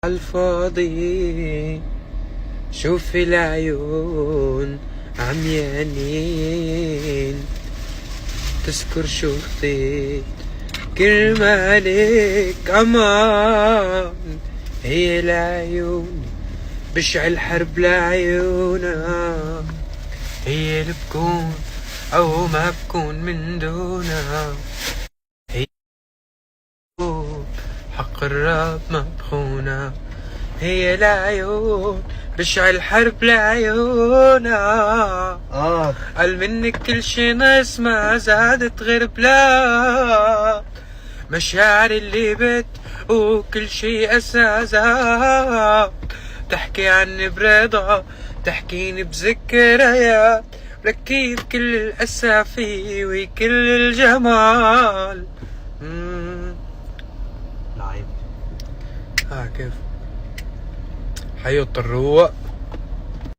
عالفاضي شوف العيون عميانين تذكر شو خطيت كرمالك أمان. هي العيون بشعل حرب لعيونها، هي اللي بكون أو ما بكون من دونها. هي حق الرب ما بخونها، هي العيون بشعل حرب لعيونها. قال منك كل شي ناس ما زادت غير بلا مشاعر اللي بت وكل شي أساسا. تحكي عني برضا تحكيني بذكريات، ولكي بكل الأسافي وكل الجمال. لعيب. كيف حيوط الروق.